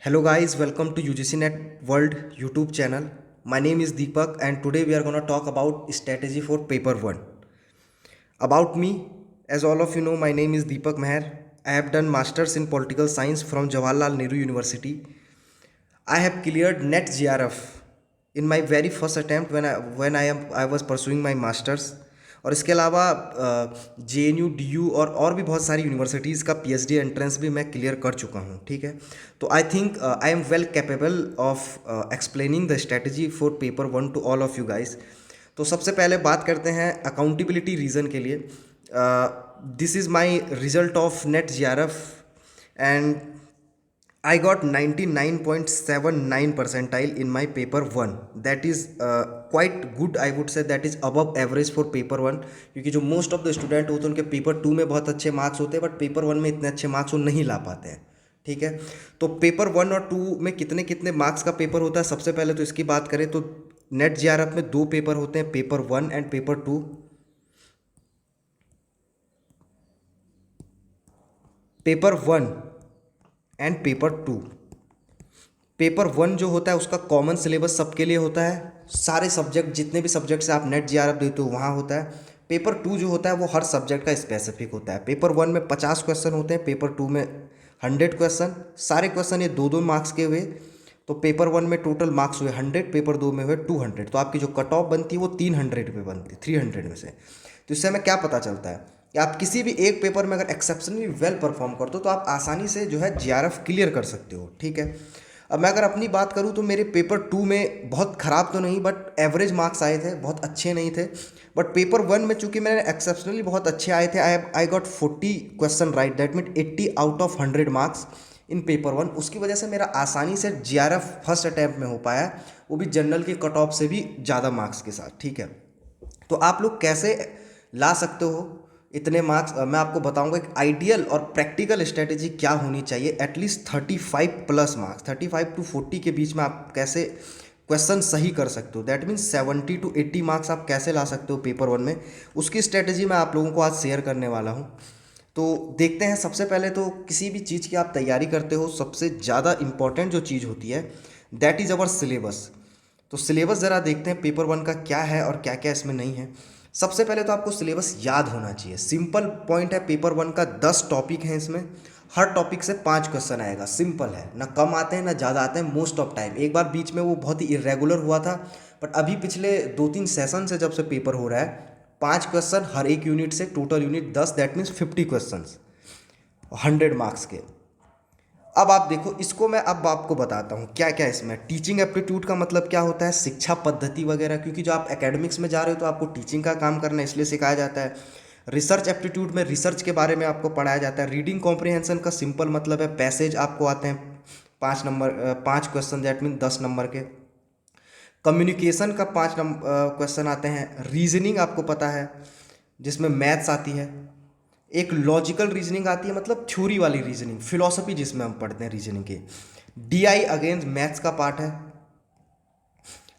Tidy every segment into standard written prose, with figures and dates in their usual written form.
Hello guys, welcome to UGC Net World YouTube channel. My name is Deepak and today we are going to talk about strategy for paper 1. About me, as all of you know, my name is Deepak Meher. I have done masters in political science from Jawaharlal Nehru University. I have cleared NET GRF in my very first attempt when I was pursuing my masters. और इसके अलावा JNU DU और भी बहुत सारी universities का PhD entrance भी मैं क्लियर कर चुका हूँ, ठीक है। तो I think I am well capable of explaining the strategy for paper 1 to all of you guys. तो सबसे पहले बात करते हैं अकाउंटेबिलिटी रीज़न के लिए। This is my result of net GRF and I got 99.79 percentile in my paper 1. That is quite good, I would say that is above average for paper 1, क्योंकि जो मोस्ट ऑफ द स्टूडेंट होते हैं उनके paper 2 में बहुत अच्छे marks होते हैं बट पेपर 1 में इतने अच्छे मार्क्स वो नहीं ला पाते हैं, ठीक है। तो पेपर 1 और 2 में कितने कितने मार्क्स का पेपर होता है, सबसे पहले तो इसकी बात करें तो नेट GRF में 2 पेपर होते हैं, paper 1 and paper 2। Paper 1 and paper 2, paper 1 जो होता है उसका कॉमन सिलेबस सबके लिए होता है, सारे सब्जेक्ट जितने भी सब्जेक्ट से आप नेट GRF देते हो वहाँ होता है। पेपर 2 जो होता है वो हर सब्जेक्ट का स्पेसिफिक होता है। पेपर 1 में 50 क्वेश्चन होते हैं, पेपर 2 में 100 क्वेश्चन, सारे क्वेश्चन ये 2-2 मार्क्स के हुए। तो पेपर 1 में टोटल मार्क्स हुए 100, पेपर 2 में हुए 200। तो आपकी जो कट ऑफ बनती है वो 300 पे बनती है, 300 में से। तो इससे हमें क्या पता चलता है कि आप किसी भी एक पेपर में अगर एक्सेप्शनली वेल परफॉर्म करते हो तो आप आसानी से जो है GRF क्लियर कर सकते हो, ठीक है। अब मैं अगर अपनी बात करूं तो मेरे पेपर 2 में बहुत ख़राब तो नहीं बट एवरेज मार्क्स आए थे, बहुत अच्छे नहीं थे। बट पेपर 1 में चूंकि मैंने एक्सेप्शनली बहुत अच्छे आए थे, I got 40 question right, that mean 80 out of 100 marks in paper 1। उसकी वजह से मेरा आसानी से GRF फर्स्ट अटैम्प्ट में हो पाया, वो भी जनरल के कट ऑफ से भी ज़्यादा मार्क्स के साथ, ठीक है। तो आप लोग कैसे ला सकते हो इतने मार्क्स, मैं आपको बताऊंगा एक आइडियल और प्रैक्टिकल स्ट्रेटेजी क्या होनी चाहिए। एटलीस्ट 35 प्लस मार्क्स, 35 to 40 के बीच में आप कैसे क्वेश्चन सही कर सकते हो, दैट मीन्स 70 to 80 मार्क्स आप कैसे ला सकते हो पेपर 1 में, उसकी स्ट्रेटेजी मैं आप लोगों को आज शेयर करने वाला हूँ। तो देखते हैं। सबसे पहले तो किसी भी चीज़ की आप तैयारी करते हो, सबसे ज़्यादा इंपॉर्टेंट जो चीज़ होती है दैट इज़ अवर सिलेबस। तो सिलेबस ज़रा देखते हैं पेपर 1 का क्या है और क्या क्या इसमें नहीं है। सबसे पहले तो आपको सिलेबस याद होना चाहिए। सिंपल पॉइंट है, पेपर 1 का 10 टॉपिक है, इसमें हर टॉपिक से 5 क्वेश्चन आएगा। सिंपल है, ना कम आते हैं ना ज़्यादा आते हैं मोस्ट ऑफ टाइम। एक बार बीच में वो बहुत ही इरेगुलर हुआ था बट अभी पिछले 2-3 सेशन से जब से पेपर हो रहा है 5 क्वेश्चन हर एक यूनिट से, total unit 10, that means 50 question 100 marks के। अब आप देखो, इसको मैं अब आपको बताता हूँ क्या क्या इसमें। टीचिंग एप्टीट्यूड का मतलब क्या होता है, शिक्षा पद्धति वगैरह, क्योंकि जो आप एकेडमिक्स में जा रहे हो तो आपको टीचिंग का काम करना है इसलिए सिखाया जाता है। रिसर्च एप्टीट्यूड में रिसर्च के बारे में आपको पढ़ाया जाता है। रीडिंग कॉम्प्रिहेंशन का सिंपल मतलब है पैसेज आपको आते हैं 5 क्वेश्चन, दैट मीन 10 नंबर के। कम्युनिकेशन का 5 क्वेश्चन आते हैं। रीजनिंग आपको पता है जिसमें मैथ्स आती है। एक लॉजिकल रीजनिंग आती है, मतलब थ्योरी वाली रीजनिंग, फिलॉसफी जिसमें हम पढ़ते हैं रीजनिंग के। DI अगेन मैथ्स का पार्ट है।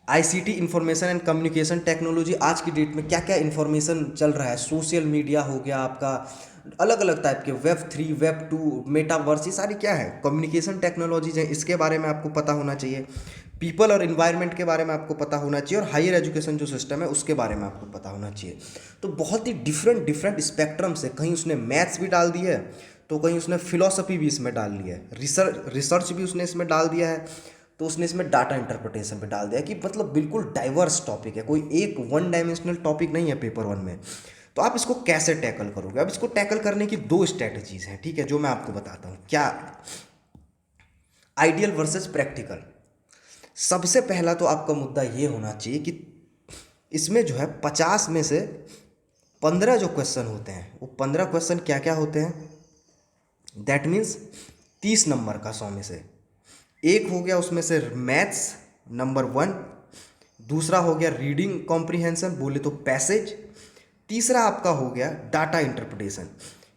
ICT information and communication technology, आज की डेट में क्या क्या इंफॉर्मेशन चल रहा है, सोशल मीडिया हो गया आपका, अलग अलग टाइप के, Web 3, Web 2, मेटावर्स, ये सारी क्या है कम्युनिकेशन टेक्नोलॉजीज हैं, इसके बारे में आपको पता होना चाहिए। पीपल और इन्वायरमेंट के बारे में आपको पता होना चाहिए और हायर एजुकेशन जो सिस्टम है उसके बारे में आपको पता होना चाहिए। तो बहुत ही डिफरेंट डिफरेंट स्पेक्ट्रम से, कहीं उसने मैथ्स भी डाल दिया है तो कहीं उसने फिलॉसफी भी इसमें डाल लिया है, रिसर्च भी उसने इसमें डाल दिया है, तो उसने इसमें डाटा इंटरप्रिटेशन पे डाल दिया कि मतलब बिल्कुल डाइवर्स टॉपिक है, कोई एक वन डायमेंशनल टॉपिक नहीं है पेपर 1 में। तो आप इसको कैसे टैकल करोगे? अब इसको टैकल करने की 2 स्ट्रैटेजीज हैं, ठीक है, जो मैं आपको बताता हूँ। क्या? Ideal versus practical. सबसे पहला तो आपका मुद्दा ये होना चाहिए कि इसमें जो है 50 में से 15 जो क्वेश्चन होते हैं वो 15 क्वेश्चन क्या क्या होते हैं, दैट मीन्स 30 नंबर का 100 में से एक हो गया उसमें से मैथ्स नंबर 1, दूसरा हो गया रीडिंग कॉम्प्रिहेंशन बोले तो पैसेज, तीसरा आपका हो गया डाटा इंटरप्रिटेशन।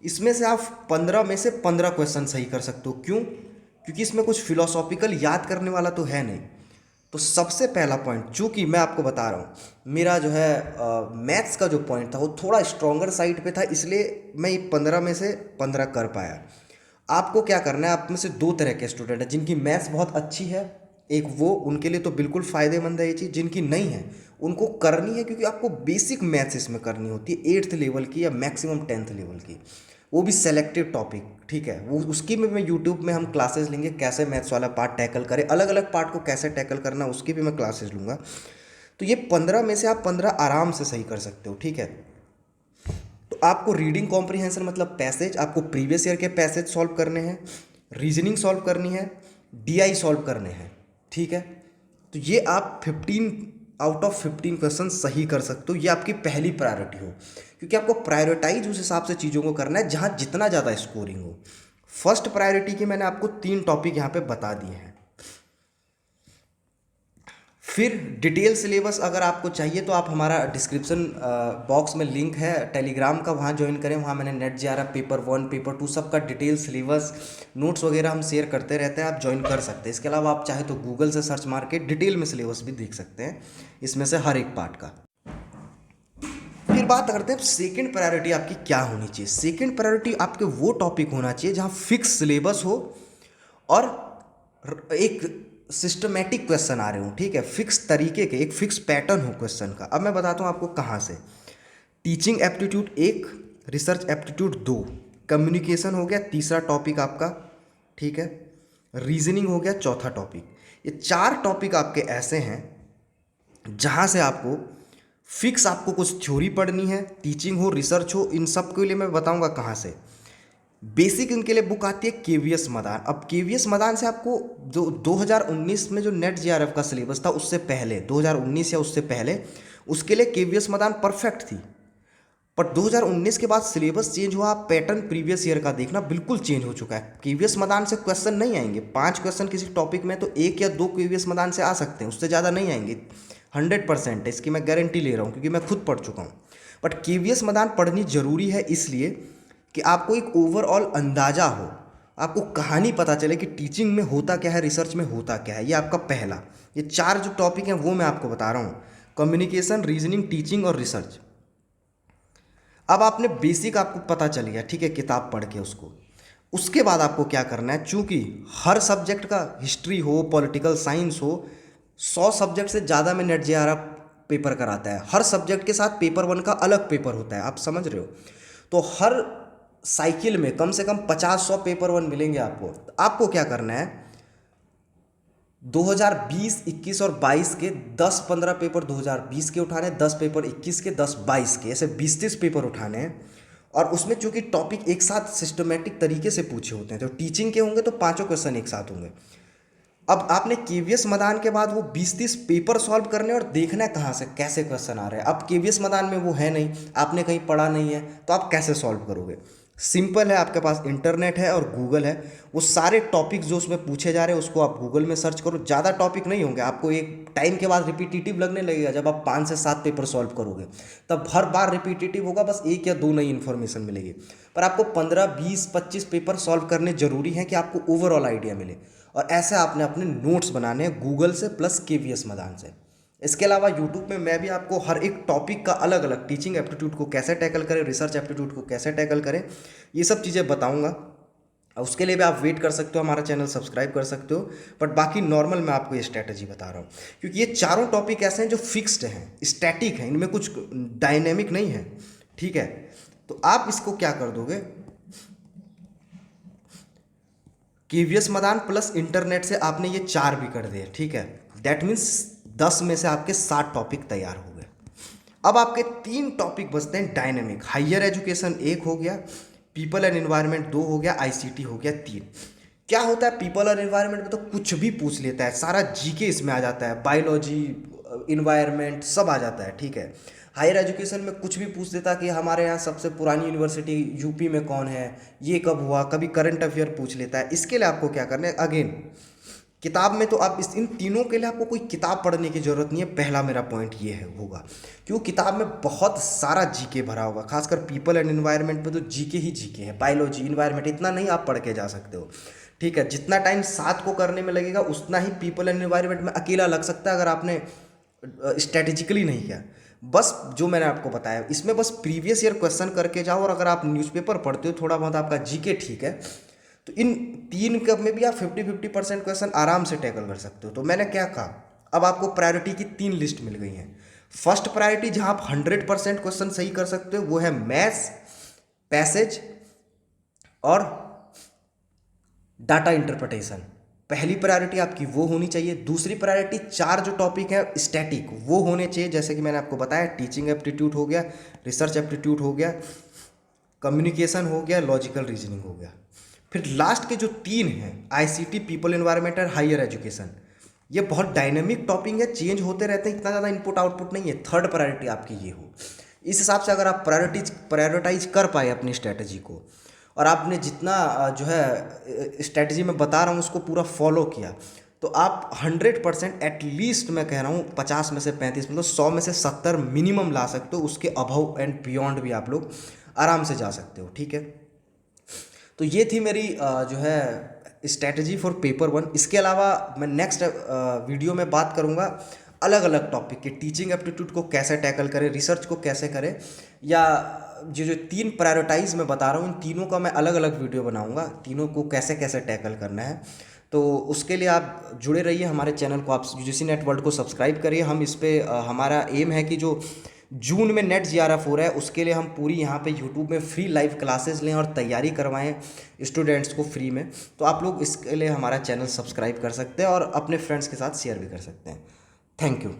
इसमें से आप 15 में से 15 क्वेश्चन सही कर सकते हो। क्यों? क्योंकि इसमें कुछ फिलोसॉफिकल याद करने वाला तो है नहीं। तो सबसे पहला पॉइंट, चूँकि मैं आपको बता रहा हूँ मेरा जो है मैथ्स का जो पॉइंट था वो थोड़ा स्ट्रॉन्गर साइड पे था, इसलिए मैं 15 में से 15 कर पाया। आपको क्या करना है, आप में से दो तरह के स्टूडेंट हैं, जिनकी मैथ्स बहुत अच्छी है, एक वो, उनके लिए तो बिल्कुल फ़ायदेमंद है ये चीज़। जिनकी नहीं है उनको करनी है, क्योंकि आपको बेसिक मैथ्स इसमें करनी होती है 8th लेवल की या मैक्सिमम 10th लेवल की, वो भी सेलेक्टिव टॉपिक, ठीक है। वो उसकी में मैं यूट्यूब में हम क्लासेस लेंगे, कैसे मैथ्स वाला पार्ट टैकल करें, अलग अलग पार्ट को कैसे टैकल करना, उसकी भी मैं क्लासेस लूँगा। तो ये 15 में से आप 15 आराम से सही कर सकते हो, ठीक है। तो आपको रीडिंग कॉम्प्रिहेंशन मतलब पैसेज, आपको प्रीवियस ईयर के पैसेज सॉल्व करने हैं, रीजनिंग सॉल्व करनी है, डीआई सॉल्व करने हैं, ठीक है। तो ये आप 15 आउट ऑफ 15 क्वेश्चन सही कर सकते हो, ये आपकी पहली प्रायोरिटी हो, क्योंकि आपको प्रायोरिटाइज उस हिसाब से चीज़ों को करना है जहाँ जितना ज़्यादा स्कोरिंग हो। फर्स्ट प्रायोरिटी की मैंने आपको 3 टॉपिक यहाँ पे बता दिए हैं। फिर डिटेल सिलेबस अगर आपको चाहिए तो आप हमारा डिस्क्रिप्शन बॉक्स में लिंक है टेलीग्राम का, वहाँ ज्वाइन करें। वहाँ मैंने नेट जेआरएफ पेपर 1 पेपर 2 सबका डिटेल सिलेबस नोट्स वगैरह हम शेयर करते रहते हैं, आप ज्वाइन कर सकते हैं। इसके अलावा आप चाहे तो गूगल से सर्च मार के डिटेल में सिलेबस भी देख सकते हैं, इसमें से हर एक पार्ट का। फिर बात करते हैं सेकंड प्रायोरिटी आपकी क्या होनी चाहिए। सेकंड प्रायोरिटी आपके वो टॉपिक होना चाहिए जहाँ फिक्स सिलेबस हो और एक सिस्टमेटिक क्वेश्चन आ रहे हो, ठीक है, फिक्स तरीके के, एक फिक्स पैटर्न हो क्वेश्चन का। अब मैं बताता हूँ आपको कहाँ से। Teaching aptitude 1, research aptitude 2, communication हो गया तीसरा टॉपिक आपका, ठीक है, रीजनिंग हो गया चौथा टॉपिक। ये 4 टॉपिक आपके ऐसे हैं जहाँ से आपको फिक्स आपको कुछ थ्योरी पढ़नी है, टीचिंग हो रिसर्च हो, इन सब के लिए मैं बताऊँगा कहाँ से। बेसिक इनके लिए बुक आती है केवीएस मदान। अब केवीएस मदान से आपको जो 2019 में जो नेट जेआरएफ का सिलेबस था उससे पहले, 2019 या उससे पहले, उसके लिए केवीएस मदान परफेक्ट थी। पर 2019 के बाद सिलेबस चेंज हुआ, पैटर्न प्रीवियस ईयर का देखना बिल्कुल चेंज हो चुका है। केवीएस मदान से क्वेश्चन नहीं आएंगे, 5 क्वेश्चन किसी टॉपिक में तो 1 या 2 केवीएस मदान से आ सकते हैं, उससे ज़्यादा नहीं आएंगे। 100% है, इसकी मैं गारंटी ले रहा हूँ, क्योंकि मैं खुद पढ़ चुका हूँ। बट केवीएस मदान पढ़नी जरूरी है इसलिए कि आपको एक ओवरऑल अंदाजा हो, आपको कहानी पता चले कि टीचिंग में होता क्या है, रिसर्च में होता क्या है। ये आपका पहला, ये 4 जो टॉपिक हैं वो मैं आपको बता रहा हूँ, कम्युनिकेशन, रीजनिंग, टीचिंग और रिसर्च। अब आपने बेसिक आपको पता चल गया, ठीक है, किताब पढ़ के उसको। उसके बाद आपको क्या करना है, चूंकि हर सब्जेक्ट का, हिस्ट्री हो, पॉलिटिकल साइंस हो, 100 सब्जेक्ट से ज़्यादा में नेट जेआरएफ पेपर कराता है। हर सब्जेक्ट के साथ पेपर 1 का अलग पेपर होता है, आप समझ रहे हो। तो हर साइकिल में कम से कम 50-100 पेपर 1 मिलेंगे आपको। तो आपको क्या करना है, 2020, 21 और 22 के 10-15 पेपर 2020 के उठाने, 10 पेपर 21 के, 10 22 के, ऐसे 20-30 पेपर उठाने हैं। और उसमें चूंकि टॉपिक एक साथ सिस्टमेटिक तरीके से पूछे होते हैं, तो टीचिंग के होंगे तो 5 क्वेश्चन एक साथ होंगे। अब आपने केवीएस मदान के बाद वो 20-30 पेपर सॉल्व करने और देखना है कहाँ से कैसे क्वेश्चन आ रहे हैं। अब केवीएस मदान में वो है नहीं, आपने कहीं पढ़ा नहीं है, तो आप कैसे सॉल्व करोगे। सिंपल है, आपके पास इंटरनेट है और गूगल है। वो सारे टॉपिक जो उसमें पूछे जा रहे हैं उसको आप गूगल में सर्च करो। ज़्यादा टॉपिक नहीं होंगे, आपको एक टाइम के बाद रिपीटेटिव लगने लगेगा। जब आप 5 से 7 पेपर सॉल्व करोगे तब हर बार रिपीटेटिव होगा, बस 1 या 2 नई इन्फॉर्मेशन मिलेगी। पर आपको 15, 20, 25 पेपर सॉल्व करने जरूरी है कि आपको ओवरऑल आइडिया मिले। और ऐसे आपने अपने नोट्स बनाने हैं गूगल से प्लस केवीएस मदान से। इसके अलावा यूट्यूब में मैं भी आपको हर एक टॉपिक का अलग अलग, टीचिंग एप्टीट्यूड को कैसे टैकल करें, रिसर्च एप्टीट्यूड को कैसे टैकल करें, ये सब चीज़ें बताऊंगा। उसके लिए भी आप वेट कर सकते हो, हमारा चैनल सब्सक्राइब कर सकते हो। बट बाकी नॉर्मल मैं आपको ये स्ट्रैटेजी बता रहा हूँ, क्योंकि ये चारों टॉपिक ऐसे हैं जो फिक्स्ड हैं, स्टैटिक हैं, इनमें कुछ डायनेमिक नहीं है, ठीक है। तो आप इसको क्या कर दोगे, केवीएस मदान प्लस इंटरनेट से आपने ये 4 भी कर दिए, ठीक है। दैट मीन्स 10 में से आपके 7 टॉपिक तैयार हो गए। अब आपके 3 टॉपिक बचते हैं डायनेमिक। हायर एजुकेशन 1 हो गया, पीपल एंड एनवायरनमेंट 2 हो गया, आईसीटी हो गया 3। क्या होता है, पीपल और एनवायरनमेंट में तो कुछ भी पूछ लेता है, सारा जीके इसमें आ जाता है, बायोलॉजी, इन्वायरमेंट सब आ जाता है, ठीक है। हायर एजुकेशन में कुछ भी पूछ देता कि हमारे यहाँ सबसे पुरानी यूनिवर्सिटी यूपी में कौन है, ये कब हुआ, कभी करंट अफेयर पूछ लेता है। इसके लिए आपको क्या करना है, अगेन किताब में तो आप इन तीनों के लिए आपको कोई किताब पढ़ने की जरूरत नहीं है। पहला मेरा पॉइंट ये है होगा, क्यों, किताब में बहुत सारा जीके भरा होगा, खासकर पीपल एंड एनवायरनमेंट पे तो जीके ही जीके है। बायोलॉजी, इन्वायरमेंट इतना नहीं आप पढ़ के जा सकते हो, ठीक है। जितना टाइम 7 को करने में लगेगा उतना ही पीपल एंड एनवायरनमेंट में अकेला लग सकता है, अगर आपने स्ट्रेटेजिकली नहीं किया। बस जो मैंने आपको बताया, इसमें बस प्रीवियस ईयर क्वेश्चन करके जाओ, और अगर आप न्यूज़पेपर पढ़ते हो, थोड़ा बहुत आपका जीके ठीक है, तो इन 3 कप में भी आप 50-50% क्वेश्चन आराम से टैकल कर सकते हो। तो मैंने क्या कहा, अब आपको प्रायोरिटी की 3 लिस्ट मिल गई हैं। फर्स्ट प्रायोरिटी जहां आप 100% क्वेश्चन सही कर सकते हो वो है मैथ्स, पैसेज और डाटा इंटरप्रिटेशन। पहली प्रायोरिटी आपकी वो होनी चाहिए। दूसरी प्रायोरिटी 4 जो टॉपिक है स्टैटिक वो होने चाहिए, जैसे कि मैंने आपको बताया टीचिंग एप्टीट्यूड हो गया, रिसर्च एप्टीट्यूड हो गया, कम्युनिकेशन हो गया, लॉजिकल रीजनिंग हो गया। फिर लास्ट के जो 3 हैं आईसीटी, पीपल एनवायरनमेंट और हायर एजुकेशन, ये बहुत डायनेमिक टॉपिक है, चेंज होते रहते हैं, इतना ज़्यादा इनपुट आउटपुट नहीं है। थर्ड प्रायोरिटी आपकी ये हो। इस हिसाब से अगर आप प्रायोरिटाइज कर पाए अपनी स्ट्रैटेजी को और आपने जितना जो है स्ट्रैटेजी में बता रहा हूँ उसको पूरा फॉलो किया, तो आप 100% एटलीस्ट मैं कह रहा हूँ 50 में से 35 मतलब 100 में से 70 मिनिमम ला सकते हो। उसके अबव एंड बियॉन्ड भी आप लोग आराम से जा सकते हो। ठीक है, तो ये थी मेरी जो है स्ट्रैटेजी फॉर पेपर 1। इसके अलावा मैं नेक्स्ट वीडियो में बात करूँगा अलग अलग टॉपिक के, टीचिंग एप्टीट्यूड को कैसे टैकल करें, रिसर्च को कैसे करें, या जो 3 प्रायोरिटाइज मैं बता रहा हूँ इन तीनों का मैं अलग अलग वीडियो बनाऊँगा, तीनों को कैसे कैसे टैकल करना है। तो उसके लिए आप जुड़े रहिए हमारे चैनल को, आप यूजीसी नेट वर्ल्ड को सब्सक्राइब करिए। हम इस पे हमारा एम है कि जो जून में नेट जीआरएफ हो रहा है उसके लिए हम पूरी यहाँ पे यूट्यूब में फ्री लाइव क्लासेस लें और तैयारी करवाएं स्टूडेंट्स को फ्री में। तो आप लोग इसके लिए हमारा चैनल सब्सक्राइब कर सकते हैं और अपने फ्रेंड्स के साथ शेयर भी कर सकते हैं। Thank you.